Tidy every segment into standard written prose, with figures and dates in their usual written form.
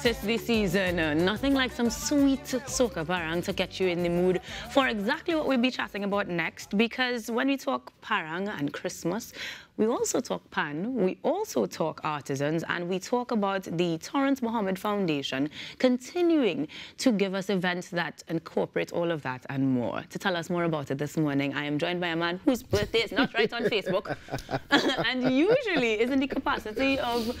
'Tis the season. Nothing like some sweet soca parang to get you in the mood for exactly what we'll be chatting about next. Because when we talk parang and Christmas, we also talk pan, we also talk artisans, and we talk about the Torrence Mohammed Foundation continuing to give us events that incorporate all of that and more. To tell us more about it this morning, I am joined by a man whose birthday is not right on Facebook and usually is in the capacity of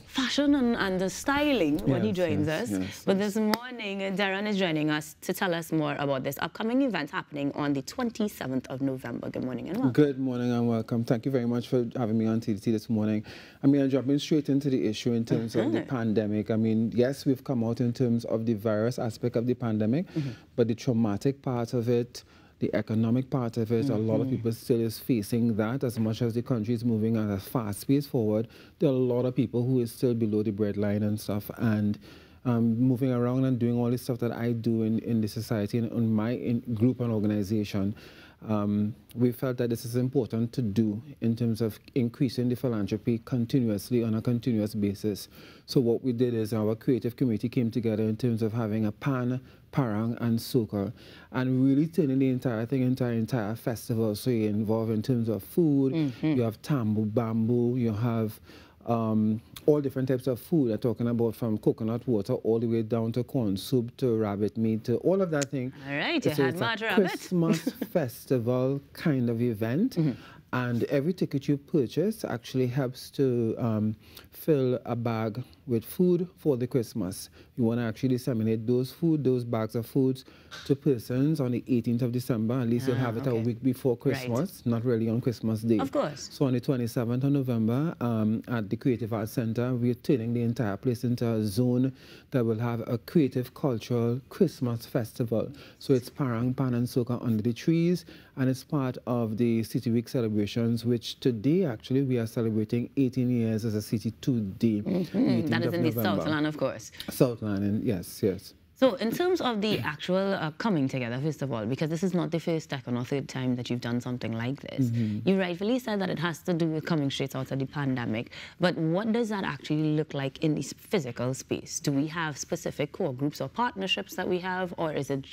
fashion and the styling when he joins us. But this morning, Darren is joining us to tell us more about this upcoming event happening on the 27th of November. Good morning and welcome. Good morning and welcome. Thank you very much for having me on TDT this morning. I mean, I'm jumping straight into the issue in terms of the pandemic. I mean, yes, we've come out in terms of the virus aspect of the pandemic, but the traumatic part of it, the economic part of it, a lot of people still is facing that. As much as the country is moving at a fast pace forward, there are a lot of people who is still below the breadline and stuff, and moving around and doing all this stuff that I do in the society and in my group and organization. We felt that this is important to do in terms of increasing the philanthropy continuously on a continuous basis. So what we did is our creative committee came together in terms of having a pan, parang and soca, and really turning the entire thing into an entire festival. So you're involved in terms of food, you have tambu, bamboo, you have all different types of food. I'm talking about from coconut water all the way down to corn soup to rabbit meat to all of that thing. All right, you so had mad rabbit. Christmas festival kind of event. And every ticket you purchase actually helps to fill a bag with food for the Christmas. You want to actually disseminate those bags of foods to persons on the 18th of December. At least you'll have it a week before Christmas, not really on Christmas Day. Of course. So on the 27th of November at the Creative Arts Center, we're turning the entire place into a zone that will have a creative cultural Christmas festival. So it's parang, pan and soca under the trees, and it's part of the City Week celebrations, which today actually we are celebrating 18 years as a city today. That is in the Southland, of course. Southland, and yes. So in terms of the actual coming together, first of all, because this is not the first, second or third time that you've done something like this, you rightfully said that it has to do with coming straight out of the pandemic, but what does that actually look like in this physical space? Do we have specific core groups or partnerships that we have, or is it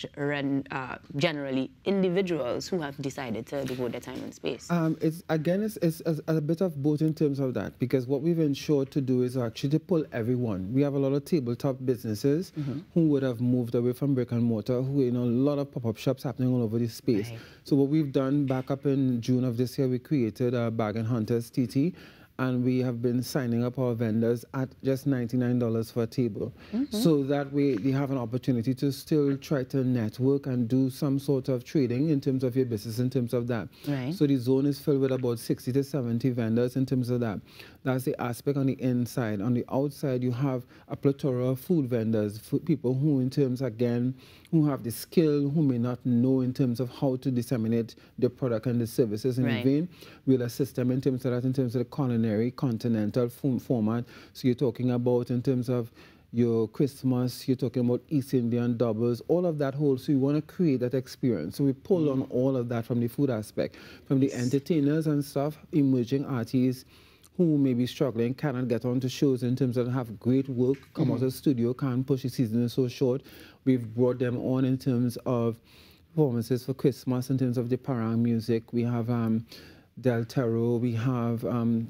generally individuals who have decided to devote their time and space? It's a bit of both in terms of that, because what we've ensured to do is actually to pull everyone. We have a lot of tabletop businesses who would have moved away from brick and mortar, who, you know, a lot of pop-up shops happening all over the space. So what we've done back up in June of this year, we created a Bargain Hunters TT, and we have been signing up our vendors at just $99 for a table. So that way they have an opportunity to still try to network and do some sort of trading in terms of your business, in terms of that. So the zone is filled with about 60 to 70 vendors in terms of that. That's the aspect on the inside. On the outside, you have a plethora of food vendors, people who in terms, again, who have the skill, who may not know in terms of how to disseminate the product and the services in the vein. We'll assist them in terms of that, in terms of the culinary, continental format. So you're talking about in terms of your Christmas, you're talking about East Indian doubles, all of that whole. So you want to create that experience. So we pull on all of that from the food aspect, from the entertainers and stuff, emerging artists who may be struggling, cannot get onto shows in terms of have great work, come out of the studio, can't push the season is so short. We've brought them on in terms of performances for Christmas, in terms of the parang music. We have Del Taro, we have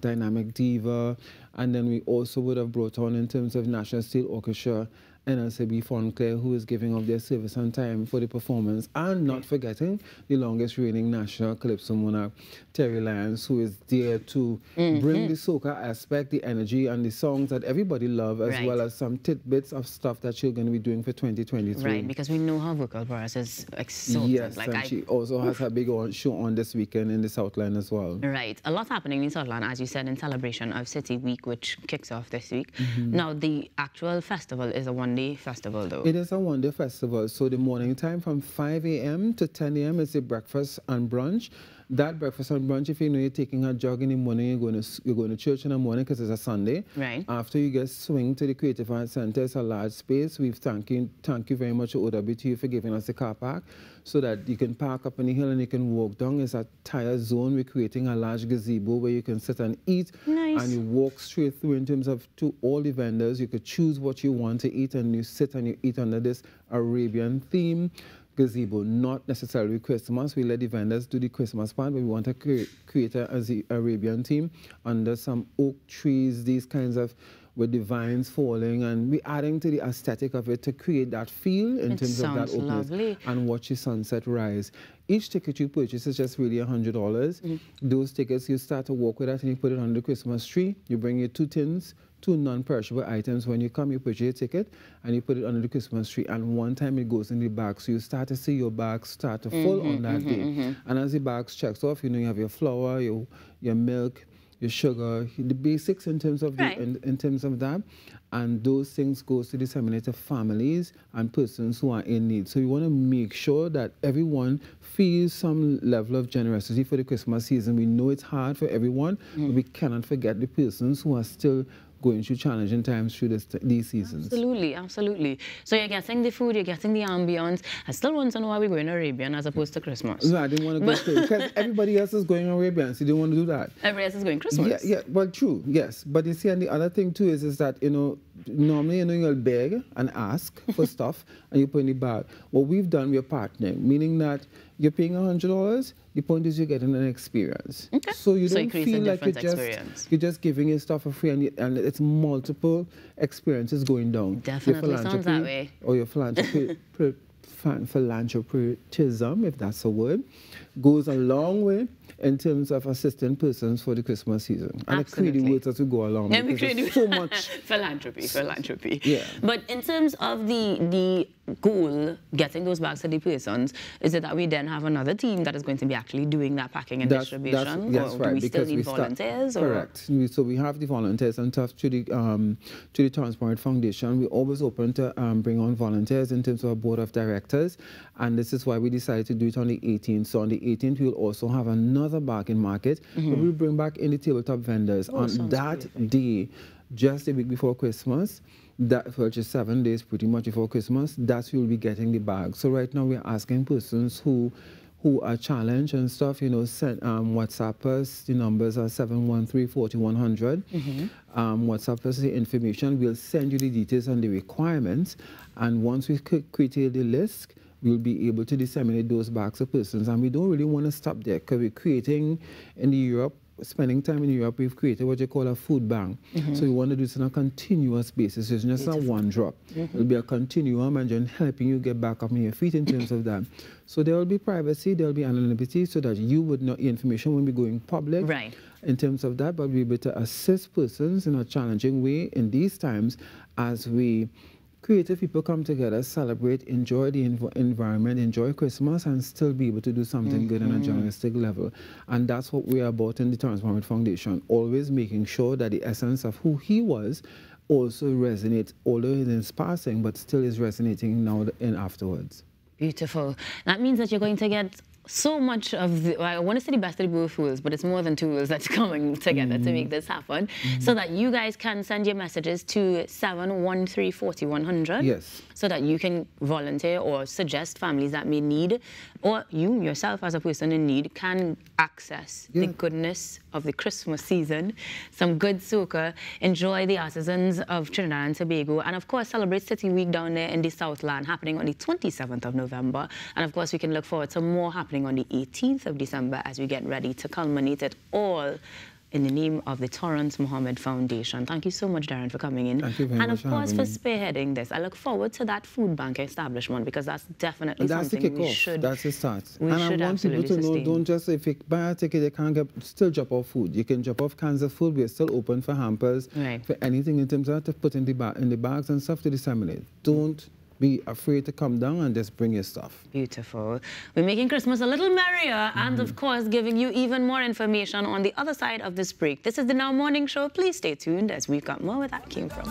Dynamic Diva, and then we also would have brought on in terms of National Steel Orchestra, NLCB Fonclair, who is giving up their service on time for the performance, and not forgetting the longest reigning national calypso monarch, Terry Lyons, who is there to bring the soca aspect, the energy, and the songs that everybody loves, as well as some tidbits of stuff that she's going to be doing for 2023. Right, because we know her vocal prowess is exalted. Yes, like and she also has her big show on this weekend in the Southland as well. Right, a lot happening in Southland, as you said, in celebration of City Week, which kicks off this week. Now, the actual festival is a one-day festival, though. It is a one-day festival. So the morning time from 5 a.m. to 10 a.m. is the breakfast and brunch. That breakfast and brunch, if you know you're taking a jog in the morning, you're going to church in the morning because it's a Sunday. Right. After you get swing to the Creative Arts Center, it's a large space. We thank you very much, OWTU, for giving us the car park so that you can park up on the hill and you can walk down. It's a tire zone. We're creating a large gazebo where you can sit and eat. Nice. And you walk straight through in terms of to all the vendors. You could choose what you want to eat and you sit and you eat under this Arabian theme gazebo, not necessarily Christmas. We let the vendors do the Christmas part, but we want to create an Arabian theme under some oak trees, these kinds of, with the vines falling, and we're adding to the aesthetic of it to create that feel in terms of that openness. Lovely. And watch the sunset rise. Each ticket you purchase is just really $100. Those tickets, you start to walk with that and you put it under the Christmas tree. You bring your 2 tins, 2 non-perishable items. When you come, you purchase your ticket and you put it under the Christmas tree, and one time it goes in the bag. So you start to see your bag start to full on that day. And as the bags checks off, you know, you have your flour, your milk, your sugar, the basics in terms of in terms of that, and those things goes to disseminate to families and persons who are in need. So we want to make sure that everyone feels some level of generosity for the Christmas season. We know it's hard for everyone, but we cannot forget the persons who are still going through challenging times through these seasons. Absolutely, absolutely. So you're getting the food, you're getting the ambience. I still want to know why we're going Arabian as opposed to Christmas. No, I didn't want to go straight because everybody else is going Arabian, so you didn't want to do that. Everybody else is going Christmas. Yeah, well, true, yes. But you see, and the other thing too is that, you know, normally, you know, you'll beg and ask for stuff and you put in the bag. What we've done, we're partnering, meaning that you're paying $100, the point is you're getting an experience. Okay. So you don't feel like you're just giving your stuff for free, and it's multiple experiences going down. Definitely sounds that way. Or your philanthropism, if that's a word, goes a long way in terms of assisting persons for the Christmas season. And the creative words as we go along. Yeah, there's so much. Philanthropy. Yeah. But in terms of the goal, getting those bags to the persons, is it that we then have another team that is going to be actually doing that packing and distribution? That's right. Do we still need volunteers? Correct. So we have the volunteers and stuff to the Torrence Foundation. We're always open to bring on volunteers in terms of our board of directors. And this is why we decided to do it on the 18th. So on the 18th, we'll also have another bargain market. We'll bring back in the tabletop vendors on that day, just a week before Christmas. Which is 7 days pretty much before Christmas, that's who will be getting the bag. So right now we're asking persons who are challenged and stuff, you know, send WhatsApp us. The numbers are 713-4100. WhatsApp us the information. We'll send you the details and the requirements. And once we create the list, we'll be able to disseminate those bags to persons. And we don't really want to stop there because we're creating in Europe, spending time in Europe, we've created what you call a food bank. So we want to do this on a continuous basis. It's just not one drop. It'll be a continuum and just helping you get back up on your feet in terms of that. So there will be privacy, there will be anonymity so that you would know the information won't be going public in terms of that, but we'll be able to assist persons in a challenging way in these times as we creative people come together, celebrate, enjoy the environment, enjoy Christmas, and still be able to do something good on a journalistic level. And that's what we are about in the Torrence Foundation, always making sure that the essence of who he was also resonates, although it is passing, but still is resonating now and afterwards. Beautiful. That means that you're going to get so much of the, I want to say the best of both worlds, but it's more than two worlds that's coming together to make this happen, so that you guys can send your messages to 713-4100. Yes. So that you can volunteer or suggest families that may need, or you yourself as a person in need can access the goodness of the Christmas season, some good soca, enjoy the artisans of Trinidad and Tobago, and of course celebrate City Week down there in the Southland happening on the 27th of November. And of course we can look forward to more happening on the 18th of December as we get ready to culminate it all in the name of the Torrence Mohammed Foundation. Thank you so much, Darren, for coming in. Thank you very much. And of course for spearheading this. I look forward to that food bank establishment because that's definitely something we should. That's the start. And I want people to know, don't just, if you buy a ticket, you can't still drop off food. You can drop off cans of food. We're still open for hampers, for anything in terms of to put in the bags and stuff to disseminate. Don't be afraid to come down and just bring your stuff. Beautiful. We're making Christmas a little merrier and, of course, giving you even more information on the other side of this break. This is the Now Morning Show. Please stay tuned as we've got more where that came from.